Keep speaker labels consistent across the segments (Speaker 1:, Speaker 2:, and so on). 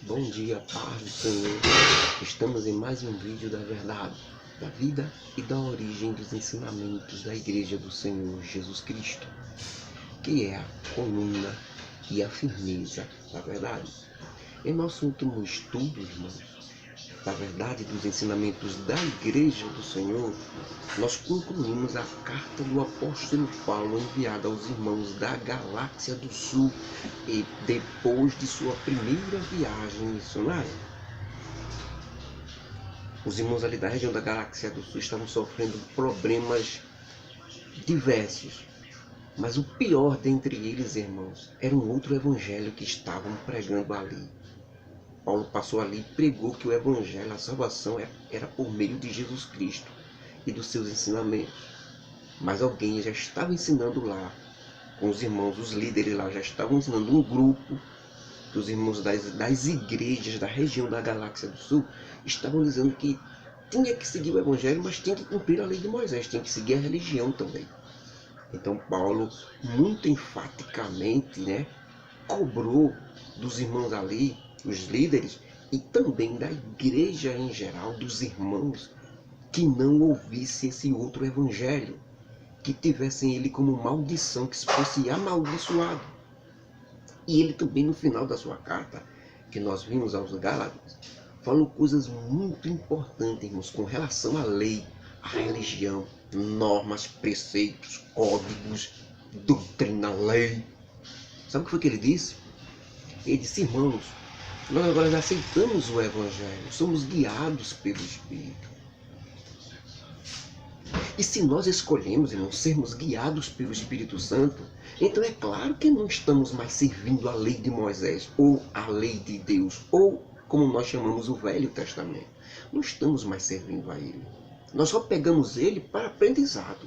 Speaker 1: Bom dia, paz do Senhor. Estamos em mais um vídeo da verdade, da vida e da origem dos ensinamentos da Igreja do Senhor Jesus Cristo, que é a coluna e a firmeza da verdade. Em nosso último estudo, irmãos, da verdade dos ensinamentos da Igreja do Senhor, nós concluímos a carta do apóstolo Paulo enviada aos irmãos da Galáxia do Sul e depois de sua primeira viagem missionária. Os irmãos ali da região da Galáxia do Sul estavam sofrendo problemas diversos, mas o pior dentre eles, irmãos, era um outro evangelho que estavam pregando ali. Paulo passou ali e pregou que o evangelho, a salvação era por meio de Jesus Cristo e dos seus ensinamentos. Mas alguém já estava ensinando lá, com os irmãos, os líderes lá já estavam ensinando, um grupo dos irmãos das igrejas da região da Galáxia do Sul, estavam dizendo que tinha que seguir o evangelho, mas tinha que cumprir a lei de Moisés, tinha que seguir a religião também. Então Paulo, muito enfaticamente, cobrou dos irmãos ali, os líderes, e também da igreja em geral, dos irmãos, que não ouvisse esse outro evangelho, que tivessem ele como maldição, que fosse amaldiçoado. E ele também, no final da sua carta, que nós vimos aos Gálatas, falou coisas muito importantes, irmãos, com relação à lei, à religião, normas, preceitos, códigos, doutrina, lei. Sabe o que foi que ele disse? Ele disse: irmãos, nós agora já aceitamos o evangelho, somos guiados pelo Espírito. E se nós escolhemos, irmãos, sermos guiados pelo Espírito Santo, então é claro que não estamos mais servindo a lei de Moisés, ou a lei de Deus, ou como nós chamamos o Velho Testamento. Não estamos mais servindo a ele. Nós só pegamos ele para aprendizado.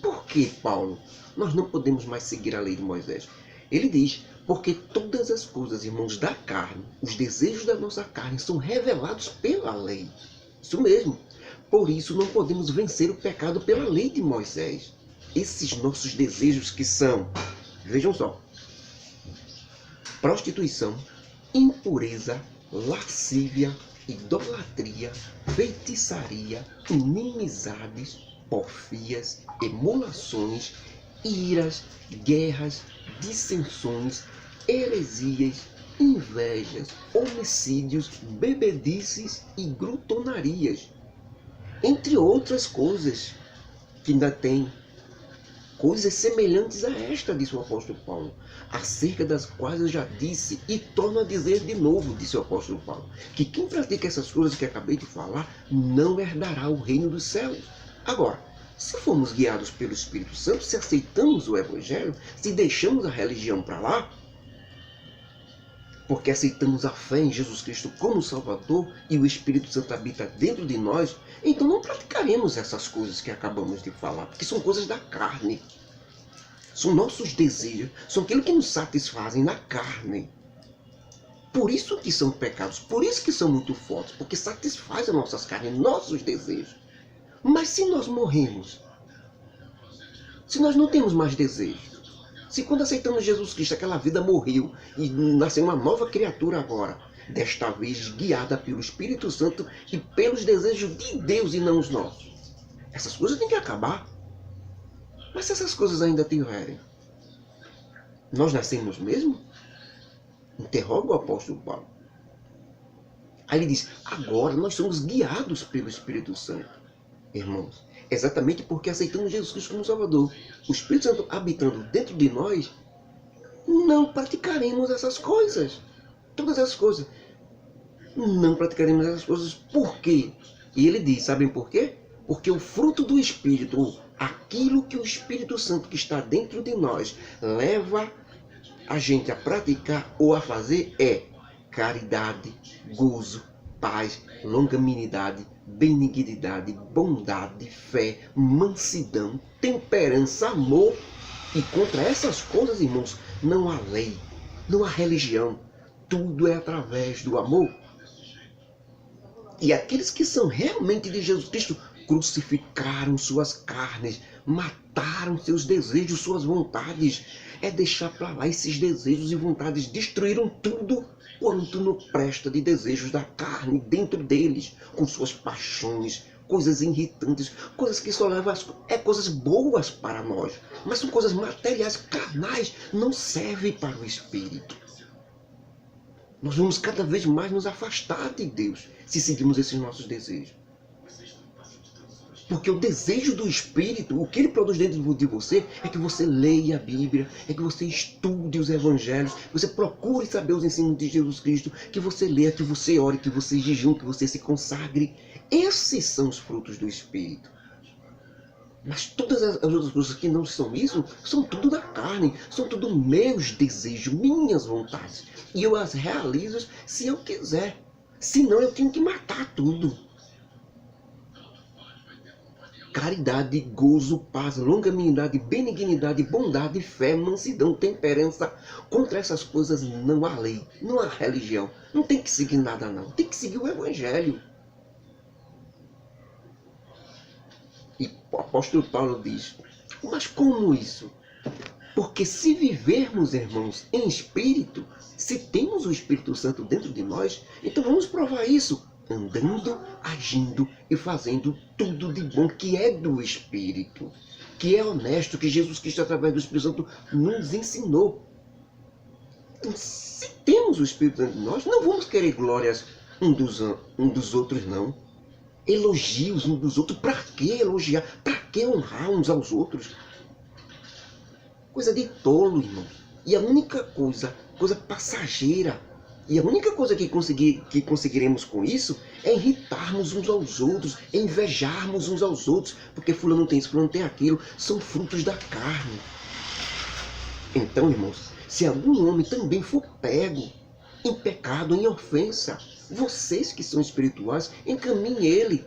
Speaker 1: Por que, Paulo, nós não podemos mais seguir a lei de Moisés? Ele diz: porque todas as coisas, irmãos, da carne, os desejos da nossa carne são revelados pela lei. Isso mesmo. Por isso não podemos vencer o pecado pela lei de Moisés. Esses nossos desejos que são, vejam só, prostituição, impureza, lascívia, idolatria, feitiçaria, inimizades, porfias, emulações, iras, guerras, dissensões, heresias, invejas, homicídios, bebedices e glutonarias, entre outras coisas, que ainda tem coisas semelhantes a esta, disse o apóstolo Paulo, acerca das quais eu já disse e torno a dizer de novo, disse o apóstolo Paulo, que quem pratica essas coisas que acabei de falar não herdará o reino dos céus. Agora, se formos guiados pelo Espírito Santo, se aceitamos o evangelho, se deixamos a religião para lá, porque aceitamos a fé em Jesus Cristo como Salvador e o Espírito Santo habita dentro de nós, então não praticaremos essas coisas que acabamos de falar, porque são coisas da carne. São nossos desejos, são aquilo que nos satisfazem na carne. Por isso que são pecados, por isso que são muito fortes, porque satisfaz as nossas carnes, nossos desejos. Mas se nós morremos, se nós não temos mais desejos, se quando aceitamos Jesus Cristo, aquela vida morreu e nasceu uma nova criatura agora, desta vez guiada pelo Espírito Santo e pelos desejos de Deus e não os nossos, essas coisas têm que acabar. Mas se essas coisas ainda tiverem, nós nascemos mesmo? Interroga o apóstolo Paulo. Aí ele diz: agora nós somos guiados pelo Espírito Santo, irmãos. Exatamente porque aceitamos Jesus Cristo como Salvador. O Espírito Santo habitando dentro de nós, não praticaremos essas coisas. Todas essas coisas. Não praticaremos essas coisas. Por quê? E ele diz, sabem por quê? Porque o fruto do Espírito, ou aquilo que o Espírito Santo que está dentro de nós leva a gente a praticar ou a fazer é caridade, gozo, paz, longanimidade, benignidade, bondade, fé, mansidão, temperança, amor. E contra essas coisas, irmãos, não há lei, não há religião. Tudo é através do amor. E aqueles que são realmente de Jesus Cristo crucificaram suas carnes, mataram seus desejos, suas vontades. é deixar para lá esses desejos e vontades. Destruíram tudo quanto não presta de desejos da carne dentro deles, com suas paixões, coisas irritantes, coisas que só levam coisas boas para nós, mas são coisas materiais, carnais, não servem para o espírito. Nós vamos cada vez mais nos afastar de Deus se seguirmos esses nossos desejos. Porque o desejo do Espírito, o que ele produz dentro de você, é que você leia a Bíblia, é que você estude os Evangelhos, que você procure saber os ensinos de Jesus Cristo, que você leia, que você ore, que você jejum, que você se consagre. Esses são os frutos do Espírito. Mas todas as outras coisas que não são isso, são tudo da carne, são tudo meus desejos, minhas vontades. E eu as realizo se eu quiser. Senão eu tenho que matar tudo. Caridade, gozo, paz, longanimidade, benignidade, bondade, fé, mansidão, temperança. Contra essas coisas não há lei, não há religião. Não tem que seguir nada não, tem que seguir o Evangelho. E o apóstolo Paulo diz, mas como isso? Porque se vivermos, irmãos, em espírito, se temos o Espírito Santo dentro de nós, então vamos provar isso, andando, agindo e fazendo tudo de bom que é do Espírito, que é honesto, que Jesus Cristo, através do Espírito Santo, nos ensinou. Então, se temos o Espírito Santo em nós, não vamos querer glórias um dos outros, não. Elogios uns dos outros. Para que elogiar? Para que honrar uns aos outros? Coisa de tolo, irmão. E a única coisa passageira, e a única coisa que conseguiremos com isso é irritarmos uns aos outros, é invejarmos uns aos outros, porque fulano tem isso, fulano tem aquilo. São frutos da carne. Então, irmãos, se algum homem também for pego em pecado, em ofensa, vocês que são espirituais, encaminhem ele.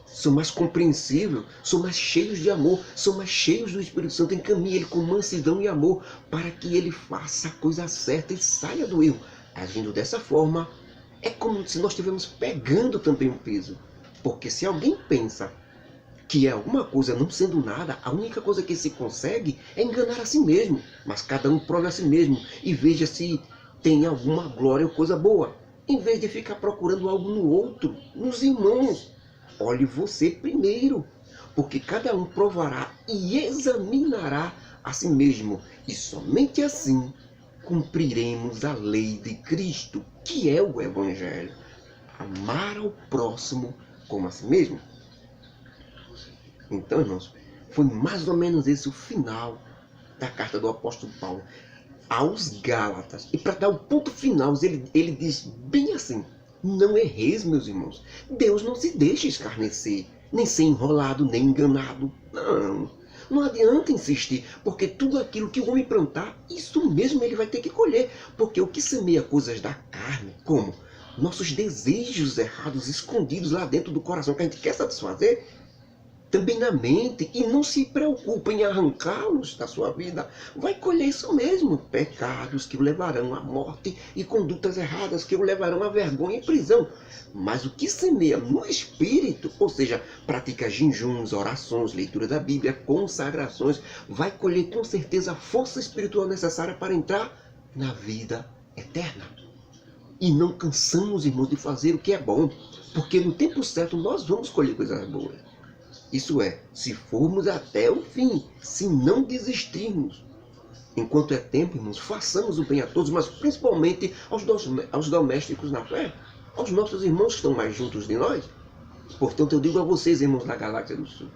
Speaker 1: São mais compreensíveis, são mais cheios de amor, são mais cheios do Espírito Santo. Encaminhe ele com mansidão e amor, para que ele faça a coisa certa e saia do erro. Agindo dessa forma, é como se nós estivéssemos pegando também um peso. Porque se alguém pensa que é alguma coisa não sendo nada, a única coisa que se consegue é enganar a si mesmo. Mas cada um prove a si mesmo e veja se tem alguma glória ou coisa boa, em vez de ficar procurando algo no outro, nos irmãos. Olhe você primeiro, porque cada um provará e examinará a si mesmo, e somente assim cumpriremos a lei de Cristo, que é o Evangelho. Amar ao próximo como a si mesmo. Então, irmãos, foi mais ou menos esse o final da carta do apóstolo Paulo aos Gálatas. E para dar o ponto final, ele diz bem assim: não erreis, meus irmãos. Deus não se deixa escarnecer, nem ser enrolado, nem enganado. Não adianta insistir, porque tudo aquilo que o homem plantar, isso mesmo ele vai ter que colher. Porque o que semeia coisas da carne, como nossos desejos errados, escondidos lá dentro do coração, que a gente quer satisfazer, também na mente, e não se preocupe em arrancá-los da sua vida, vai colher isso mesmo, pecados que o levarão à morte e condutas erradas que o levarão à vergonha e prisão. Mas o que semeia no espírito, ou seja, pratica jejuns, orações, leitura da Bíblia, consagrações, vai colher com certeza a força espiritual necessária para entrar na vida eterna. E não cansamos, irmãos, de fazer o que é bom, porque no tempo certo nós vamos colher coisas boas. Isso é, se formos até o fim, se não desistirmos. Enquanto é tempo, irmãos, façamos o bem a todos, mas principalmente aos domésticos na fé, aos nossos irmãos que estão mais juntos de nós. Portanto, eu digo a vocês, irmãos da Galáxia do Sul,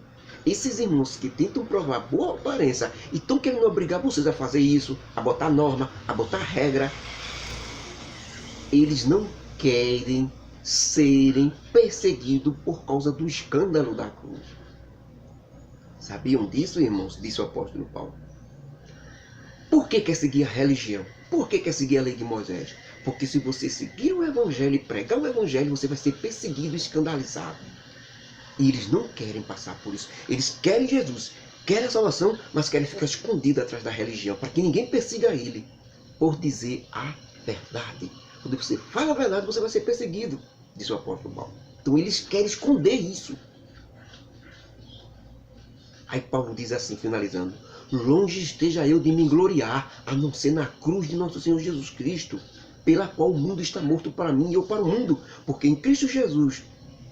Speaker 1: esses irmãos que tentam provar boa aparência e estão querendo obrigar vocês a fazer isso, a botar norma, a botar regra, eles não querem serem perseguidos por causa do escândalo da cruz. Sabiam disso, irmãos? Disse o apóstolo Paulo. Por que quer seguir a religião? Por que quer seguir a lei de Moisés? Porque se você seguir o Evangelho e pregar o Evangelho, você vai ser perseguido e escandalizado. E eles não querem passar por isso. Eles querem Jesus, querem a salvação, mas querem ficar escondido atrás da religião, para que ninguém persiga ele, por dizer a verdade. Quando você fala a verdade, você vai ser perseguido, disse o apóstolo Paulo. Então eles querem esconder isso. Aí Paulo diz assim, finalizando: longe esteja eu de me gloriar, a não ser na cruz de nosso Senhor Jesus Cristo, pela qual o mundo está morto para mim e eu para o mundo, porque em Cristo Jesus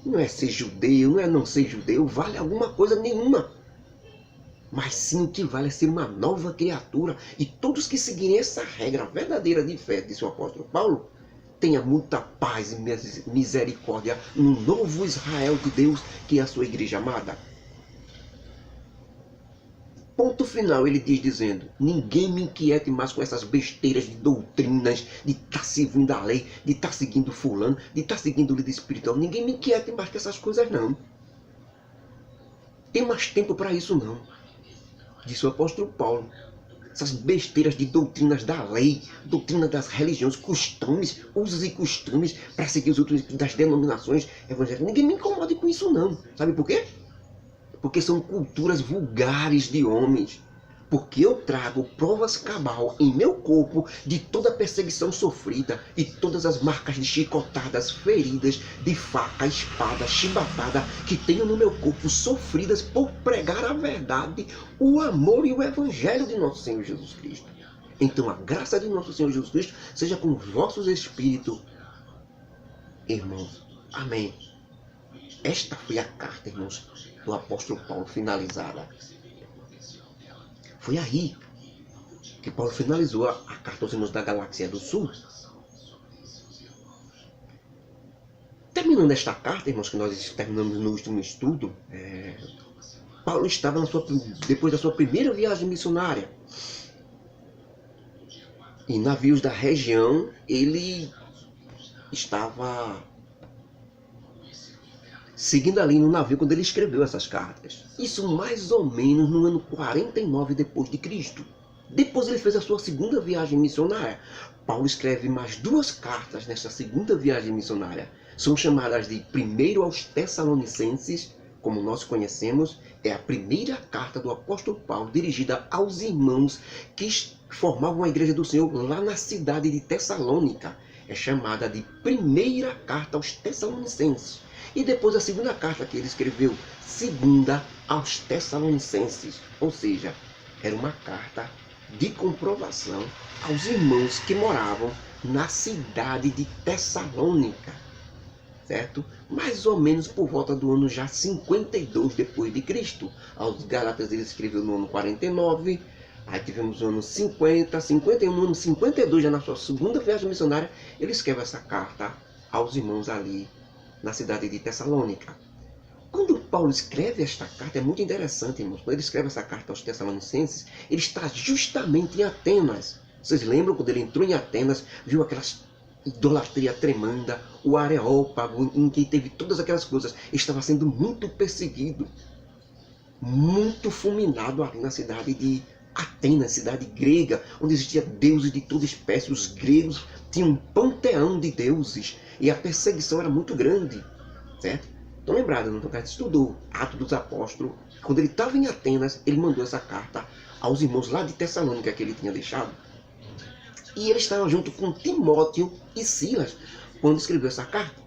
Speaker 1: não é ser judeu, não é não ser judeu, vale alguma coisa nenhuma. Mas sim o que vale é ser uma nova criatura. E todos que seguirem essa regra verdadeira de fé, disse o apóstolo Paulo, tenha muita paz e misericórdia no novo Israel de Deus, que é a sua igreja amada. Ponto final, ele diz dizendo, ninguém me inquiete mais com essas besteiras de doutrinas, de estar seguindo a lei, de estar seguindo fulano, de estar seguindo o líder espiritual. Ninguém me inquiete mais com essas coisas não. Tem mais tempo para isso não, disse o apóstolo Paulo. Essas besteiras de doutrinas da lei, doutrina das religiões, costumes, usos e costumes, para seguir os outros das denominações evangélicas. Ninguém me incomode com isso não. Sabe por quê? Porque são culturas vulgares de homens. Porque eu trago provas cabal em meu corpo de toda a perseguição sofrida e todas as marcas de chicotadas, feridas, de faca, espada, chibatada que tenho no meu corpo sofridas por pregar a verdade, o amor e o evangelho de nosso Senhor Jesus Cristo. Então a graça de nosso Senhor Jesus Cristo seja com os vossos espíritos, irmãos. Amém. Esta foi a carta, irmãos, do apóstolo Paulo finalizada. Foi aí que Paulo finalizou a carta aos irmãos da Galáxia do Sul. Terminando esta carta, irmãos, que nós terminamos no último estudo, Paulo estava depois da sua primeira viagem missionária. Em navios da região, ele estava seguindo ali no navio quando ele escreveu essas cartas. Isso mais ou menos no ano 49 depois de Cristo. Depois ele fez a sua segunda viagem missionária. Paulo escreve mais 2 cartas nessa segunda viagem missionária. São chamadas de primeiro aos Tessalonicenses, como nós conhecemos, é a primeira carta do apóstolo Paulo dirigida aos irmãos que formavam a igreja do Senhor lá na cidade de Tessalônica. É chamada de primeira carta aos Tessalonicenses. E depois a segunda carta que ele escreveu, segunda aos Tessalonicenses. Ou seja, era uma carta de comprovação aos irmãos que moravam na cidade de Tessalônica. Certo? Mais ou menos por volta do ano já 52 depois de Cristo. Aos Gálatas ele escreveu no ano 49. Aí tivemos o ano 50, 51, no ano 52, já na sua segunda viagem missionária, ele escreve essa carta aos irmãos ali na cidade de Tessalônica. Quando Paulo escreve esta carta, é muito interessante, irmãos. Quando ele escreve essa carta aos Tessalonicenses, ele está justamente em Atenas. Vocês lembram quando ele entrou em Atenas, viu aquelas idolatria tremenda, o Areópago, em que teve todas aquelas coisas, estava sendo muito perseguido, muito fulminado ali na cidade de Atenas, cidade grega, onde existia deuses de toda espécie. Os gregos tinham um panteão de deuses e a perseguição era muito grande, certo? Estão lembrados, não? A gente estudou Atos dos Apóstolos. Quando ele estava em Atenas, ele mandou essa carta aos irmãos lá de Tessalônica que ele tinha deixado. E ele estava junto com Timóteo e Silas quando escreveu essa carta.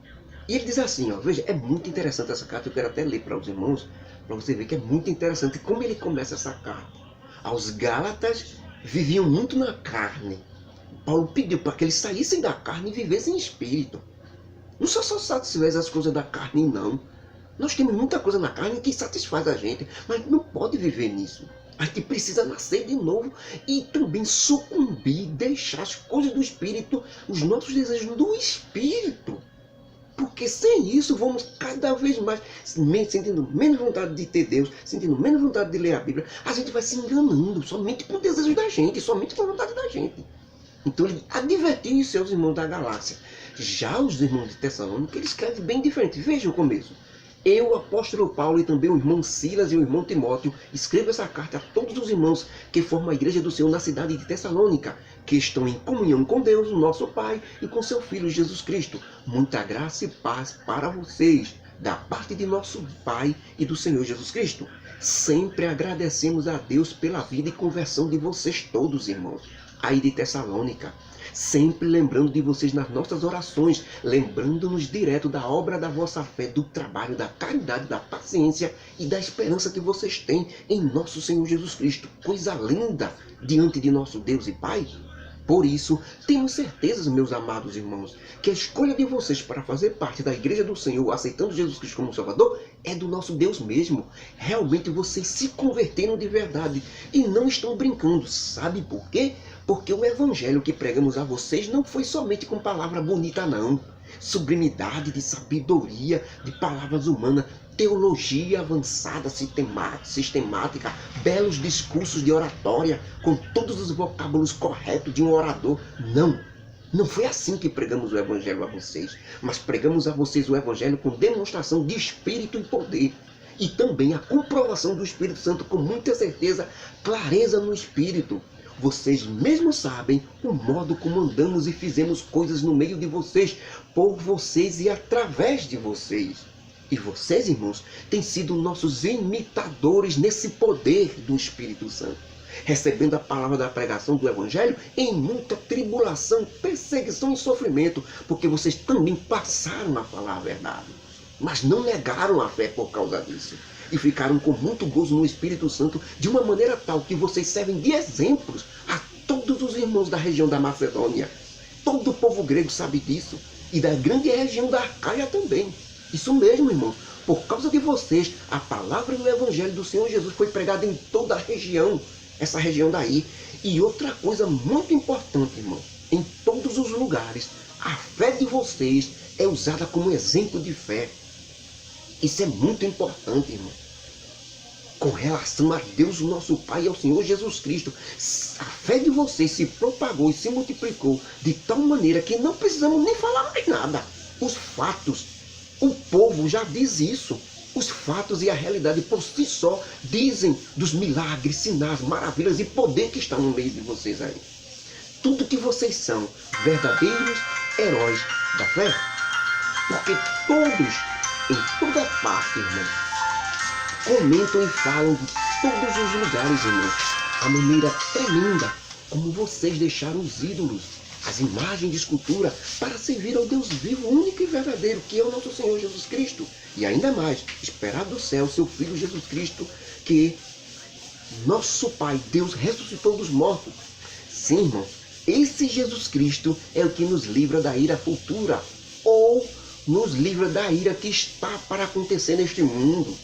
Speaker 1: E ele diz assim, ó, veja, é muito interessante essa carta, eu quero até ler para os irmãos, para você ver que é muito interessante como ele começa essa carta. Aos Gálatas viviam muito na carne. Paulo pediu para que eles saíssem da carne e vivessem em espírito. Não só satisfaz as coisas da carne, não. Nós temos muita coisa na carne que satisfaz a gente, mas não pode viver nisso. A gente precisa nascer de novo e também sucumbir, deixar as coisas do espírito, os nossos desejos do espírito. Porque sem isso vamos cada vez mais sentindo menos vontade de ter Deus, sentindo menos vontade de ler a Bíblia. A gente vai se enganando somente com o desejo da gente, somente com a vontade da gente. Então ele advertiu os seus irmãos da galáxia. Já os irmãos de Tessalônica, ele escreve bem diferente. Veja o começo. Eu, o apóstolo Paulo, e também o irmão Silas e o irmão Timóteo, escrevo essa carta a todos os irmãos que formam a igreja do Senhor na cidade de Tessalônica, que estão em comunhão com Deus, o nosso Pai, e com seu Filho Jesus Cristo. Muita graça e paz para vocês, da parte de nosso Pai e do Senhor Jesus Cristo. Sempre agradecemos a Deus pela vida e conversão de vocês todos, irmãos, aí de Tessalônica. sempre lembrando de vocês nas nossas orações, lembrando-nos direto da obra da vossa fé, do trabalho, da caridade, da paciência e da esperança que vocês têm em nosso Senhor Jesus Cristo. Coisa linda diante de nosso Deus e Pai. Por isso, tenho certeza, meus amados irmãos, que a escolha de vocês para fazer parte da Igreja do Senhor, aceitando Jesus Cristo como Salvador, é do nosso Deus mesmo. Realmente vocês se converteram de verdade e não estão brincando. Sabe por quê? Porque o Evangelho que pregamos a vocês não foi somente com palavra bonita, não. Sublimidade de sabedoria, de palavras humanas, teologia avançada, sistemática, belos discursos de oratória, com todos os vocábulos corretos de um orador. Não foi assim que pregamos o Evangelho a vocês, mas pregamos a vocês o Evangelho com demonstração de espírito e poder. E também a comprovação do Espírito Santo com muita certeza, clareza no Espírito. Vocês mesmos sabem o modo como andamos e fizemos coisas no meio de vocês, por vocês e através de vocês. E vocês, irmãos, têm sido nossos imitadores nesse poder do Espírito Santo, recebendo a palavra da pregação do Evangelho em muita tribulação, perseguição e sofrimento, porque vocês também passaram a falar a verdade, mas não negaram a fé por causa disso. E ficaram com muito gozo no Espírito Santo, de uma maneira tal que vocês servem de exemplos a todos os irmãos da região da Macedônia. Todo o povo grego sabe disso, e da grande região da Acaia também. Isso mesmo, irmãos. Por causa de vocês, a palavra do Evangelho do Senhor Jesus foi pregada em toda a região, essa região daí. E outra coisa muito importante, irmão, em todos os lugares, a fé de vocês é usada como exemplo de fé. Isso é muito importante, irmão. Com relação a Deus, o nosso Pai, e ao Senhor Jesus Cristo, a fé de vocês se propagou e se multiplicou de tal maneira que não precisamos nem falar mais nada. Os fatos, o povo já diz isso. Os fatos e a realidade por si só dizem dos milagres, sinais, maravilhas e poder que está no meio de vocês aí. Tudo que vocês são, verdadeiros heróis da fé. Porque todos, em toda parte, irmão, comentam e falam de todos os lugares, irmão, a maneira tremenda como vocês deixaram os ídolos, as imagens de escultura, para servir ao Deus vivo, único e verdadeiro, que é o nosso Senhor Jesus Cristo. E ainda mais, esperar do céu seu Filho Jesus Cristo, que nosso Pai, Deus, ressuscitou dos mortos. Sim, irmão, esse Jesus Cristo é o que nos livra da ira futura, ou nos livra da ira que está para acontecer neste mundo.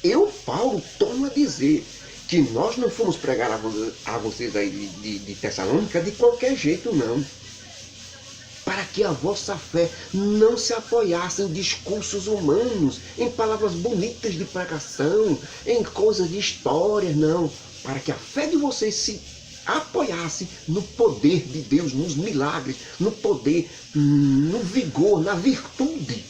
Speaker 1: Eu, Paulo, torno a dizer que nós não fomos pregar a vocês aí de Tessalônica de qualquer jeito, não. Para que a vossa fé não se apoiasse em discursos humanos, em palavras bonitas de pregação, em coisas de história, não. Para que a fé de vocês se apoiasse no poder de Deus, nos milagres, no poder, no vigor, na virtude.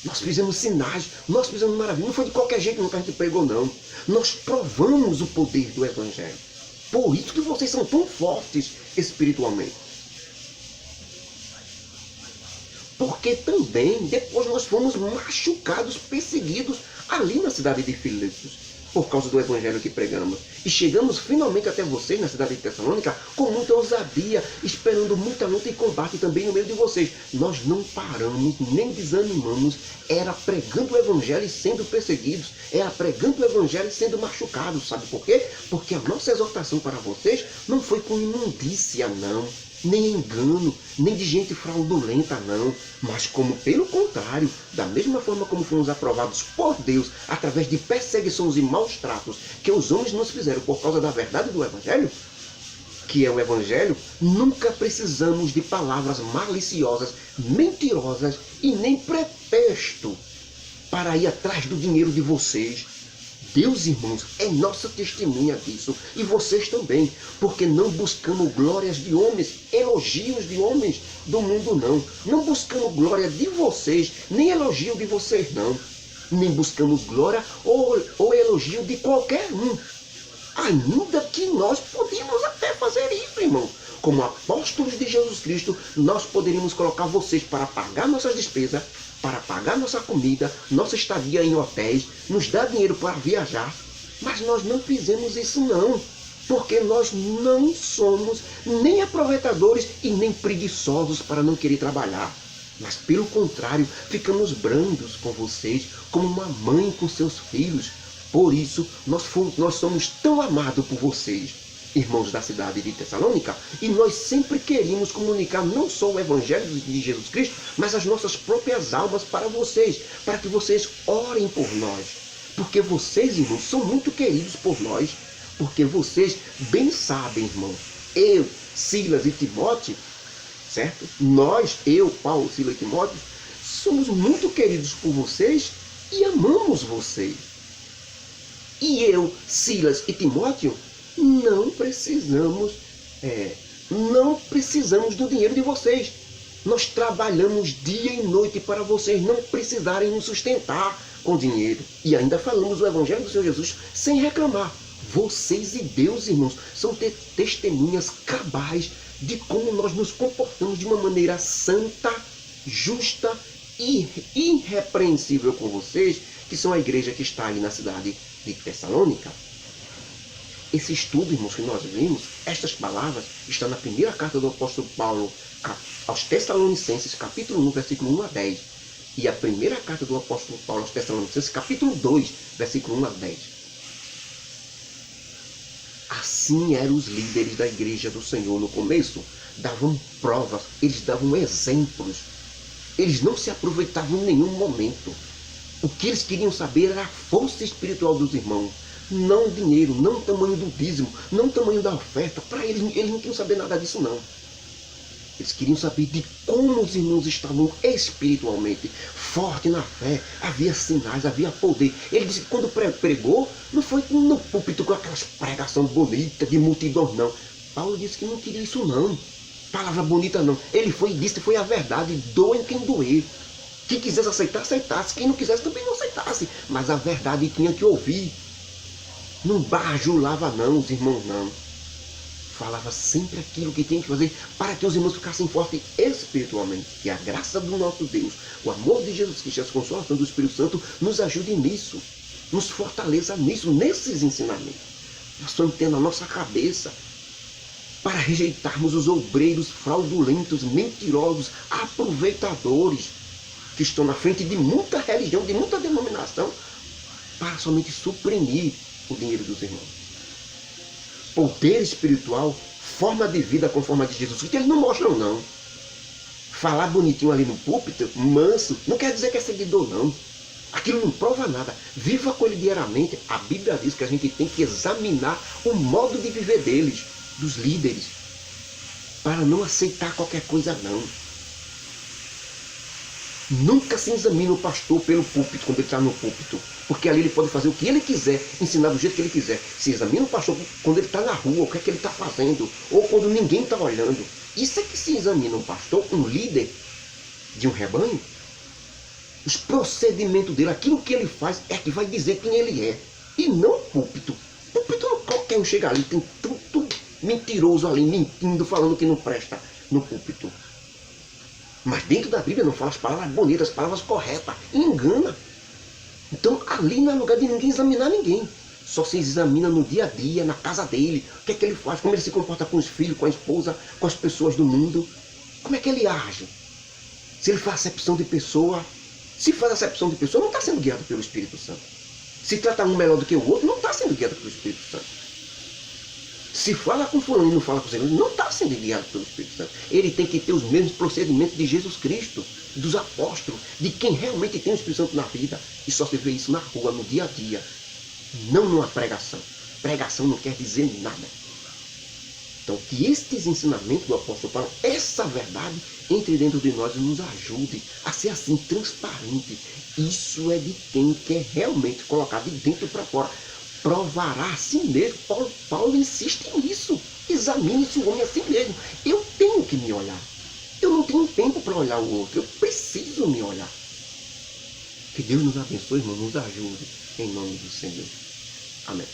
Speaker 1: Nós fizemos sinais, nós fizemos maravilha. Não foi de qualquer jeito que a gente pregou, não. Nós provamos o poder do Evangelho. Por isso que vocês são tão fortes espiritualmente. Porque também depois nós fomos machucados, perseguidos ali na cidade de Filipos, por causa do Evangelho que pregamos. E chegamos finalmente até vocês na cidade de Tessalônica com muita ousadia, esperando muita luta e combate também no meio de vocês. Nós não paramos, nem desanimamos, era pregando o Evangelho e sendo perseguidos, era pregando o Evangelho e sendo machucados. Sabe por quê? Porque a nossa exortação para vocês não foi com imundícia, não, nem engano, nem de gente fraudulenta, não, mas como pelo contrário, da mesma forma como fomos aprovados por Deus através de perseguições e maus tratos que os homens nos fizeram por causa da verdade do Evangelho, que é o Evangelho, nunca precisamos de palavras maliciosas, mentirosas e nem pretexto para ir atrás do dinheiro de vocês. Deus, irmãos, é nossa testemunha disso, e vocês também, porque não buscamos glórias de homens, elogios de homens do mundo, não. Não buscamos glória de vocês, nem elogio de vocês, não. Nem buscamos glória ou elogio de qualquer um. Ainda que nós podíamos até fazer isso, irmão. Como apóstolos de Jesus Cristo, nós poderíamos colocar vocês para pagar nossas despesas, para pagar nossa comida, nossa estadia em hotéis, nos dar dinheiro para viajar. Mas nós não fizemos isso não, porque nós não somos nem aproveitadores e nem preguiçosos para não querer trabalhar. Mas pelo contrário, ficamos brandos com vocês, como uma mãe com seus filhos. Por isso, nós somos tão amados por vocês, irmãos da cidade de Tessalônica, e nós sempre queríamos comunicar não só o Evangelho de Jesus Cristo, mas as nossas próprias almas para vocês, para que vocês orem por nós. Porque vocês, irmãos, são muito queridos por nós, porque vocês bem sabem, irmãos, eu, Silas e Timóteo, certo? Nós, eu, Paulo, Silas e Timóteo, somos muito queridos por vocês e amamos vocês. E eu, Silas e Timóteo, não precisamos do dinheiro de vocês. Nós trabalhamos dia e noite para vocês não precisarem nos sustentar com dinheiro. E ainda falamos o Evangelho do Senhor Jesus sem reclamar. Vocês e Deus, irmãos, são testemunhas cabais de como nós nos comportamos de uma maneira santa, justa e irrepreensível com vocês, que são a igreja que está aí na cidade de Tessalônica. Esse estudo, irmãos, que nós vimos, estas palavras, estão na primeira carta do apóstolo Paulo aos Tessalonicenses, capítulo 1, versículo 1 a 10. E a primeira carta do apóstolo Paulo aos Tessalonicenses, capítulo 2, versículo 1 a 10. Assim eram os líderes da igreja do Senhor no começo. Davam provas, eles davam exemplos. Eles não se aproveitavam em nenhum momento. O que eles queriam saber era a força espiritual dos irmãos. Não o dinheiro, não o tamanho do dízimo, não o tamanho da oferta. Para eles não queriam saber nada disso não. Eles queriam saber de como os irmãos estavam espiritualmente fortes na fé. Havia sinais, havia poder. Ele disse que quando pregou, não foi no púlpito com aquelas pregações bonitas de multidão, não. Paulo disse que não queria isso não. Palavra bonita não. Ele foi e disse que foi a verdade. Doem quem doer. Quem quisesse aceitar, aceitasse. Quem não quisesse, também não aceitasse. Mas a verdade tinha que ouvir. Não bajulava não, os irmãos não. Falava sempre aquilo que tinha que fazer para que os irmãos ficassem fortes espiritualmente. Que a graça do nosso Deus, o amor de Jesus Cristo e a consolação do Espírito Santo nos ajude nisso. Nos fortaleça nisso, nesses ensinamentos. Nós estamos tendo a nossa cabeça para rejeitarmos os obreiros fraudulentos, mentirosos, aproveitadores, que estão na frente de muita religião, de muita denominação, para somente suprimir o dinheiro dos irmãos. Poder espiritual, forma de vida com forma de Jesus Cristo, eles não mostram não. Falar bonitinho ali no púlpito, manso, não quer dizer que é seguidor não. Aquilo não prova nada. Viva com ele diariamente. A Bíblia diz que a gente tem que examinar o modo de viver deles, dos líderes, para não aceitar qualquer coisa não. Nunca se examina o pastor pelo púlpito, quando ele está no púlpito. Porque ali ele pode fazer o que ele quiser, ensinar do jeito que ele quiser. Se examina o pastor quando ele está na rua, o que é que ele está fazendo, ou quando ninguém está olhando. Isso é que se examina um pastor, um líder de um rebanho. Os procedimentos dele, aquilo que ele faz, é que vai dizer quem ele é. E não o púlpito. O púlpito não, qualquer um chega ali, tem tanto mentiroso ali, mentindo, falando que não presta no púlpito. Mas dentro da Bíblia não fala as palavras bonitas, as palavras corretas. Engana. Então ali não é lugar de ninguém examinar ninguém. Só se examina no dia a dia, na casa dele. O que é que ele faz, como ele se comporta com os filhos, com a esposa, com as pessoas do mundo. Como é que ele age. Se ele faz acepção de pessoa. Se faz acepção de pessoa, não está sendo guiado pelo Espírito Santo. Se trata um melhor do que o outro, não está sendo guiado pelo Espírito Santo. Se fala com fulano e não fala com fulano, não está sendo guiado pelo Espírito Santo. Ele tem que ter os mesmos procedimentos de Jesus Cristo, dos apóstolos, de quem realmente tem o Espírito Santo na vida. E só se vê isso na rua, no dia a dia. Não numa pregação. Pregação não quer dizer nada. Então, que estes ensinamentos do apóstolo Paulo, essa verdade, entre dentro de nós e nos ajude a ser assim, transparente. Isso é de quem quer realmente colocar de dentro para fora. Provará a si mesmo. Paulo insiste nisso. Examine-se o homem a si mesmo. Eu tenho que me olhar. Eu não tenho tempo para olhar o outro. Eu preciso me olhar. Que Deus nos abençoe, irmão, nos ajude. Em nome do Senhor. Amém.